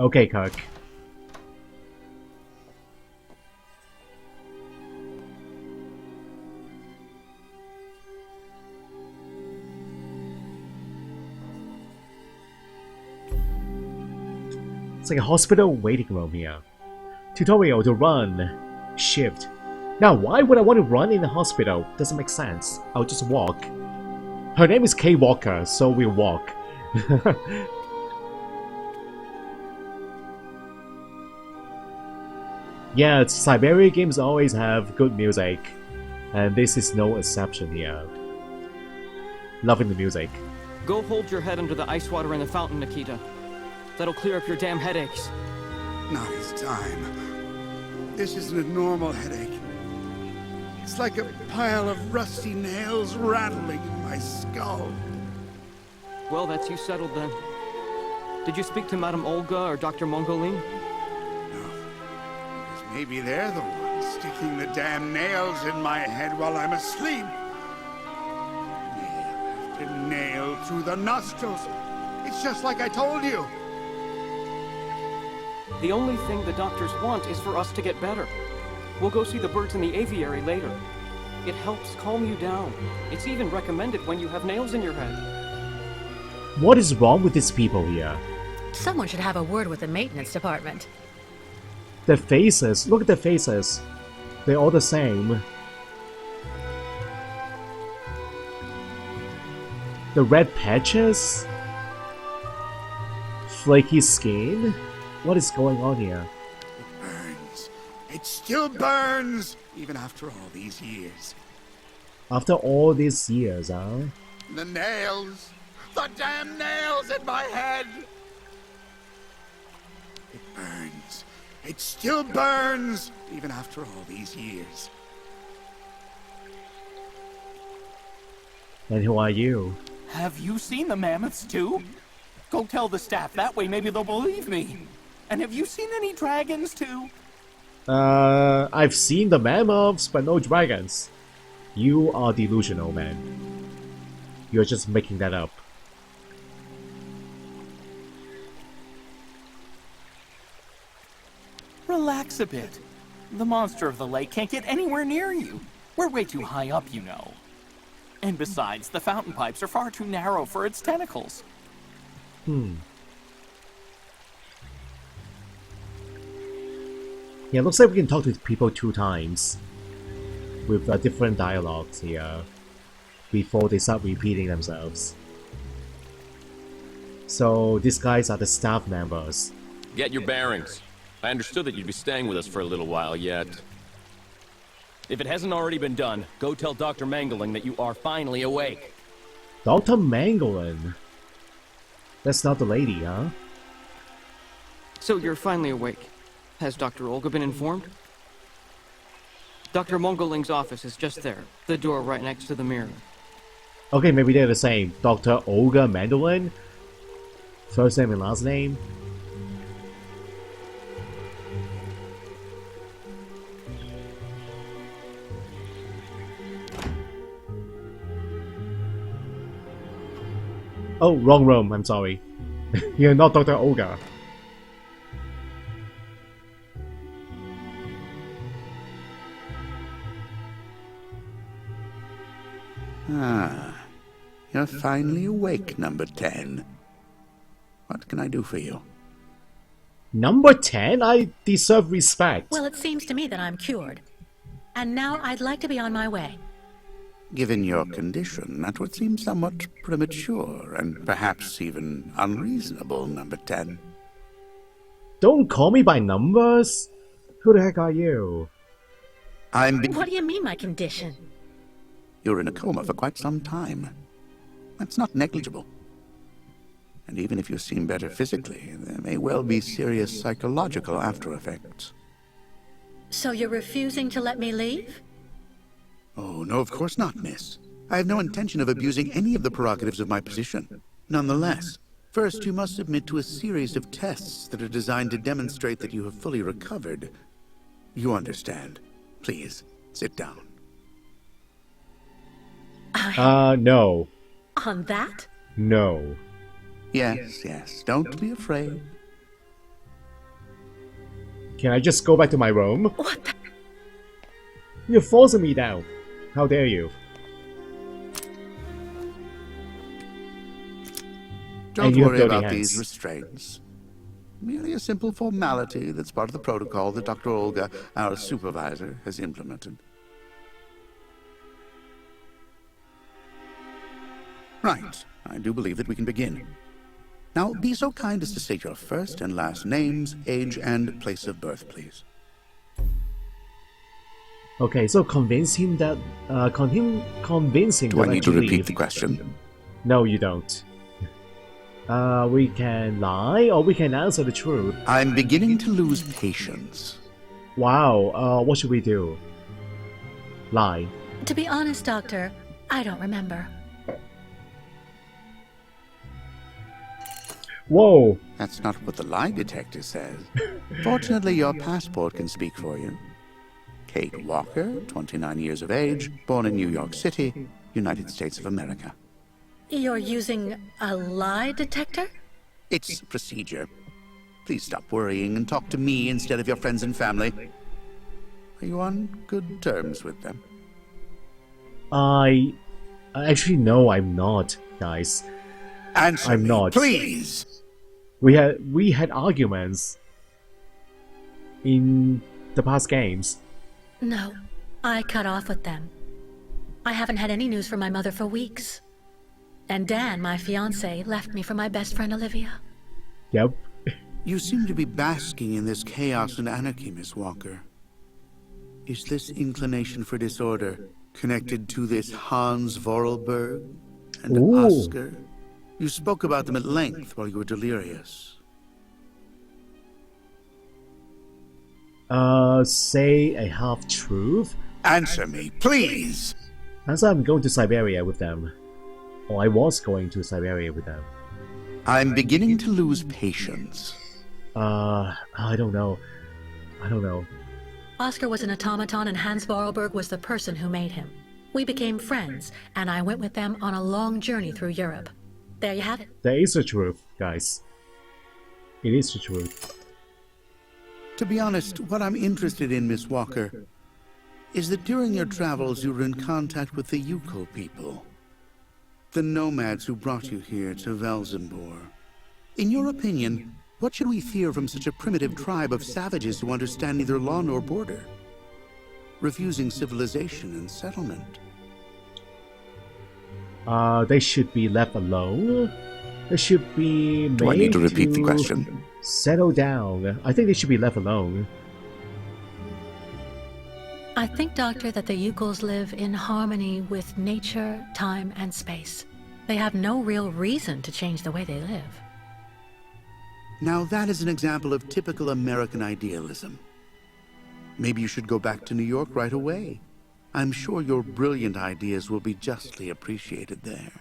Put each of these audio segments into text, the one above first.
Okay, Kirk. It's like a hospital waiting room here. Tutorial to run. Shift. Now, why would I want to run in the hospital? Doesn't make sense. I'll just walk. Her name is Kay Walker, so we'll walk. Yeah, Syberia games always have good music, and this is no exception here. Loving the music. Go hold your head under the ice water in the fountain, Nikita. That'll clear up your damn headaches. Not his time. This isn't a normal headache. It's like a pile of rusty nails rattling in my skull. Well, that's you settled then. Did you speak to Madame Olga or Dr. Mongoline? No. Because maybe they're the ones sticking the damn nails in my head while I'm asleep. Nail after nail through the nostrils. It's just like I told you. The only thing the doctors want is for us to get better. We'll go see the birds in the aviary later. It helps calm you down. It's even recommended when you have nails in your head. What is wrong with these people here? Someone should have a word with the maintenance department. Their faces, look at their faces. They're all the same. The red patches? Flaky skin? What is going on here? It burns. It still burns, even after all these years. After all these years, huh? The nails. The damn nails in my head. It burns. It still burns, even after all these years. And who are you? Have you seen the mammoths too? Go tell the staff, that way maybe they'll believe me. And have you seen any dragons too? I've seen the mammoths, but no dragons. You are delusional, man. You're just making that up. Relax a bit. The monster of the lake can't get anywhere near you. We're way too high up, you know. And besides, the fountain pipes are far too narrow for its tentacles. Yeah, looks like we can talk to people 2 times. With different dialogues here. Before they start repeating themselves. So, these guys are the staff members. Get your bearings. I understood that you'd be staying with us for a little while yet. If it hasn't already been done, go tell Dr. Mangling that you are finally awake. Dr. Mangolin? That's not the lady, huh? So you're finally awake. Has Dr. Olga been informed? Dr. Mongoling's office is just there. The door right next to the mirror. Okay, maybe they're the same. Dr. Olga Mandolin? First name and last name? Oh, wrong room, I'm sorry. You're not Dr. Olga. Ah, you're finally awake, number 10. What can I do for you? Number 10? I deserve respect. Well, it seems to me that I'm cured. And now I'd like to be on my way. Given your condition, that would seem somewhat premature and perhaps even unreasonable, number 10. Don't call me by numbers. Who the heck are you? What do you mean, my condition? You're in a coma for quite some time. That's not negligible. And even if you seem better physically, there may well be serious psychological after effects. So you're refusing to let me leave? Oh, no, of course not, miss. I have no intention of abusing any of the prerogatives of my position. Nonetheless, first you must submit to a series of tests that are designed to demonstrate that you have fully recovered. You understand. Please, sit down. No. On that? No. Yes, yes, don't be afraid. Can I just go back to my room? What the? You're forcing me down. How dare you? Don't you have worry dirty about hands. these restraints. Merely a simple formality that's part of the protocol that Dr. Olga, our supervisor, has implemented. Right. I do believe that we can begin. Now, be so kind as to state your first and last names, age, and place of birth, please. Okay, so convince him that convince him Do that I need to repeat leave. the question? No, you don't. We can lie or we can answer the truth. I'm beginning to lose patience. Wow, what should we do? Lie. To be honest, Doctor, I don't remember. Whoa! That's not what the lie detector says. Fortunately, your passport can speak for you. Kate Walker, 29 years of age, born in New York City, United States of America. You're using a lie detector? It's procedure. Please stop worrying and talk to me instead of your friends and family. Are you on good terms with them? I actually no, I'm not, guys. Answer I'm me, not. please! We had arguments in the past games. No, I cut off with them. I haven't had any news from my mother for weeks. And Dan, my fiancé, left me for my best friend Olivia. Yep. You seem to be basking in this chaos and anarchy, Miss Walker. Is this inclination for disorder connected to this Hans Vorarlberg and Ooh. Oscar? You spoke about them at length while you were delirious. Say a half-truth? Answer me, please! As I'm going to Syberia with them. Or I was going to Syberia with them. I'm beginning to lose patience. I don't know. Oscar was an automaton and Hans Vorarlberg was the person who made him. We became friends, and I went with them on a long journey through Europe. There you have it. There is the truth, guys. It is the truth. To be honest, what I'm interested in, Miss Walker, is that during your travels you were in contact with the Yuko people. The nomads who brought you here to Velzembor. In your opinion, what should we fear from such a primitive tribe of savages who understand neither law nor border? Refusing civilization and settlement. They should be left alone. They should be made Do I need to repeat the question? Settle down. I think they should be left alone. I think, Doctor, that the Yukos live in harmony with nature, time, and space. They have no real reason to change the way they live. Now that is an example of typical American idealism. Maybe you should go back to New York right away. I'm sure your brilliant ideas will be justly appreciated there.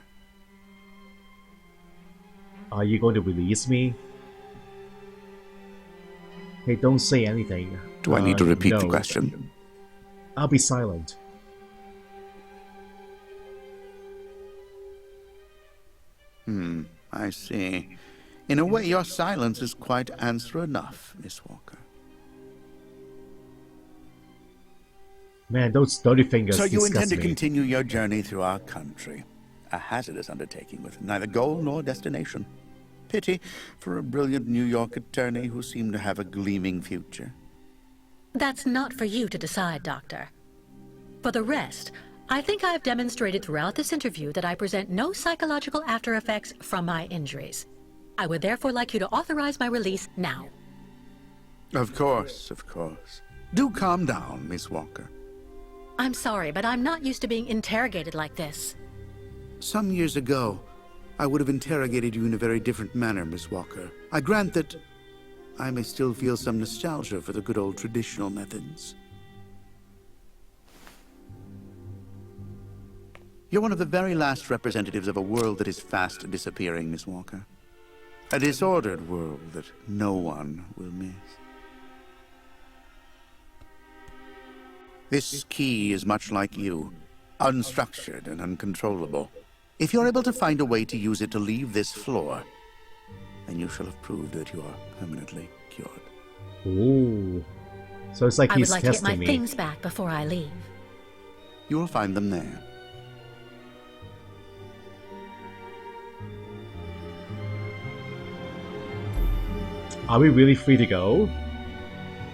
Are you going to release me? Hey, don't say anything. Do I need to repeat the no. question? I'll be silent. I see. In a way, your silence is quite answer enough, Miss Walker. Man, those dirty fingers So you disgust intend to me. continue your journey through our country. A hazardous undertaking with neither goal nor destination. Pity for a brilliant New York attorney who seemed to have a gleaming future. That's not for you to decide, Doctor. For the rest, I think I've demonstrated throughout this interview that I present no psychological after effects from my injuries. I would therefore like you to authorize my release now. Of course, of course. Do calm down, Miss Walker. I'm sorry, but I'm not used to being interrogated like this. Some years ago, I would have interrogated you in a very different manner, Miss Walker. I grant that I may still feel some nostalgia for the good old traditional methods. You're one of the very last representatives of a world that is fast disappearing, Miss Walker. A disordered world that no one will miss. This key is much like you, unstructured and uncontrollable. If you're able to find a way to use it to leave this floor, then you shall have proved that you are permanently cured. Ooh. So it's like I would he's like to get my testing me. things back before I leave. You will find them there. Are we really free to go?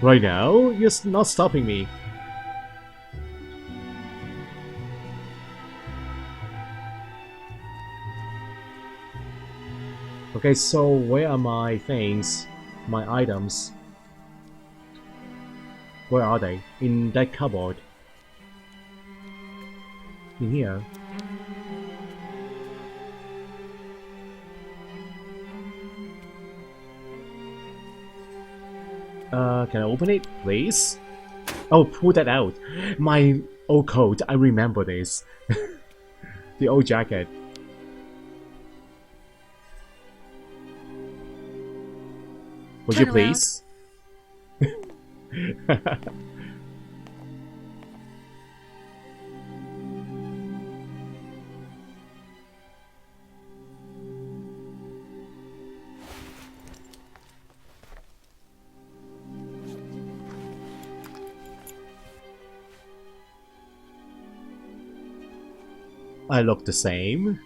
Right now? You're not stopping me. Okay, so where are my things? My items? Where are they? In that cupboard. In here. Can I open it, please? Oh, pull that out. My old coat, I remember this. The old jacket. Would you Turn around. please? I look the same.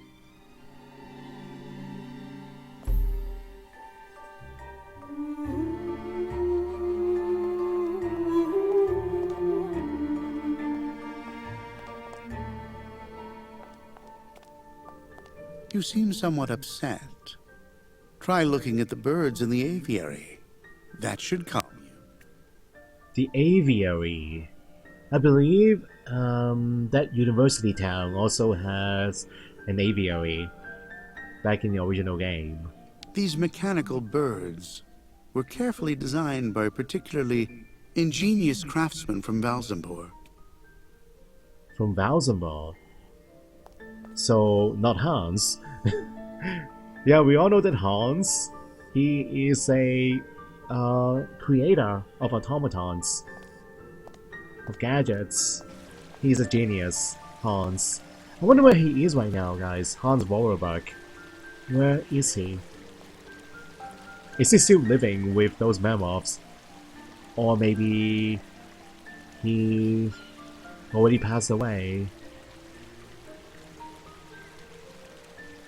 You seem somewhat upset. Try looking at the birds in the aviary. That should calm you. The aviary. I believe that university town also has an aviary back in the original game. These mechanical birds were carefully designed by a particularly ingenious craftsman from Valzambor. From Valzambor. So, not Hans. Yeah, we all know that Hans, he is a creator of automatons, of gadgets. He's a genius, Hans. I wonder where he is right now, guys. Hans Vollebach. Where is he? Is he still living with those mammoths? Or maybe he already passed away?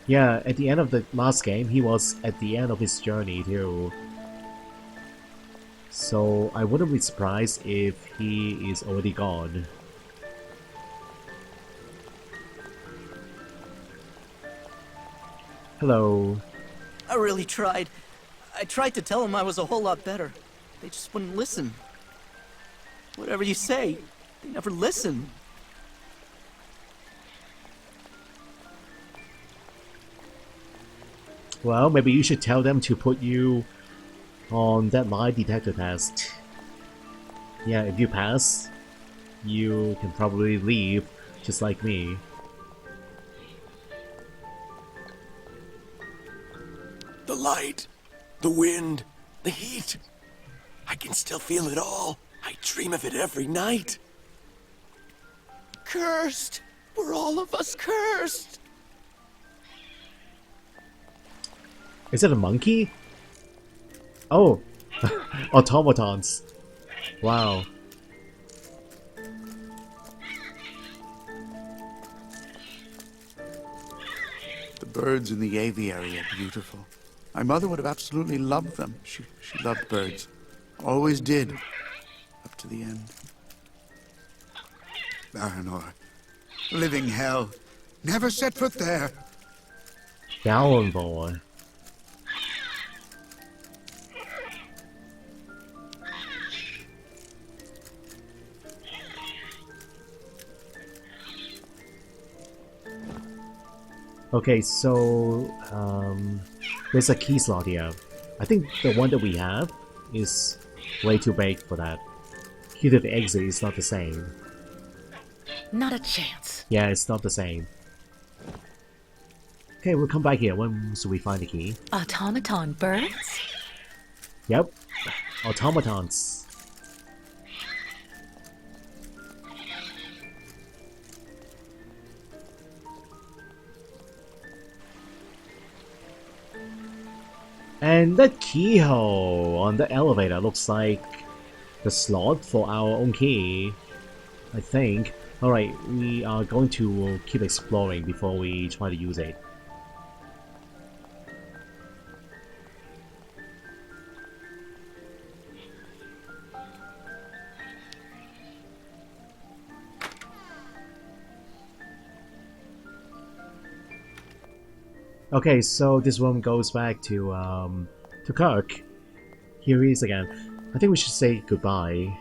Yeah, at the end of the last game, he was at the end of his journey too. So I wouldn't be surprised if he is already gone. Hello. I really tried. I tried to tell them I was a whole lot better. They just wouldn't listen. Whatever you say, they never listen. Well, maybe you should tell them to put you on that lie detector test. Yeah, if you pass, you can probably leave, just like me. The light, the wind, the heat. I can still feel it all. I dream of it every night. Cursed! We're all of us cursed! Is it a monkey? Oh, automatons. Wow. The birds in the aviary are beautiful. My mother would have absolutely loved them. She loved birds. Always did. Up to the end. Baranor. Living hell. Never set foot there. Balanvor. Okay, so there's a key slot here. I think the one that we have is way too big for that. Key to the exit is not the same. Not a chance. Yeah, it's not the same. Okay, we'll come back here once we find the key. Automaton birds? Yep, automatons. And that keyhole on the elevator looks like the slot for our own key, I think. Alright, we are going to keep exploring before we try to use it. Okay, so this room goes back to Kirk. Here he is again. I think we should say goodbye.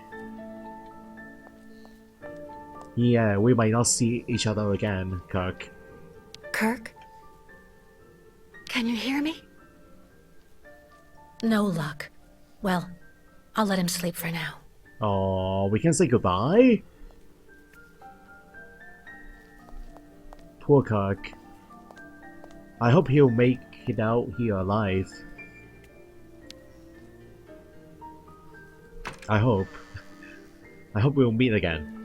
Yeah, we might not see each other again, Kirk. Kirk? Can you hear me? No luck. Well, I'll let him sleep for now. Oh, we can say goodbye? Poor Kirk. I hope he'll make it out here alive. I hope. I hope we'll meet again.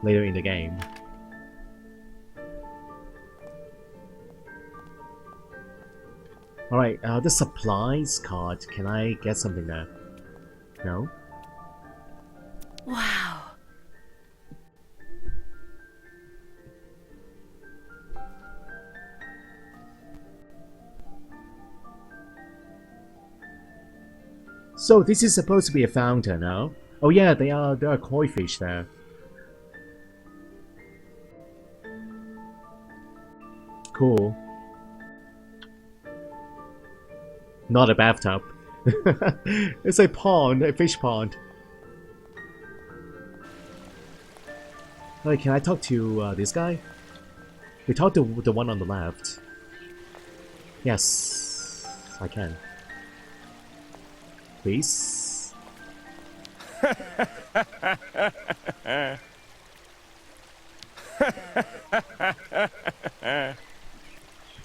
Later in the game. Alright, the supplies card. Can I get something there? No? Wow. So this is supposed to be a fountain, no? Oh yeah, there are koi fish there. Cool. Not a bathtub. It's a pond, a fish pond. Hey, can I talk to this guy? We talked to the one on the left. Yes, I can. Please?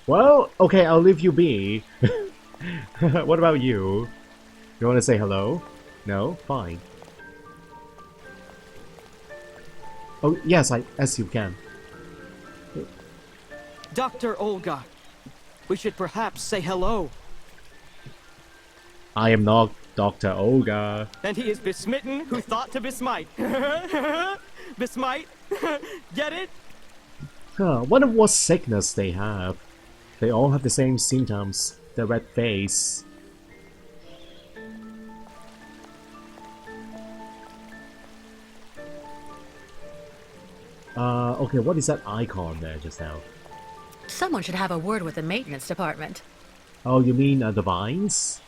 Well, okay, I'll leave you be. What about you? You want to say hello? No? Fine. Oh, yes, as you can. Dr. Olga, we should perhaps say hello. I am not Dr. Olga. And he is besmitten who thought to besmite. Besmite? Get it? Huh, wonder what sickness they have. They all have the same symptoms. The red face. Okay, what is that icon there just now? Someone should have a word with the maintenance department. Oh, you mean the vines?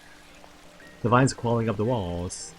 The vines crawling up the walls.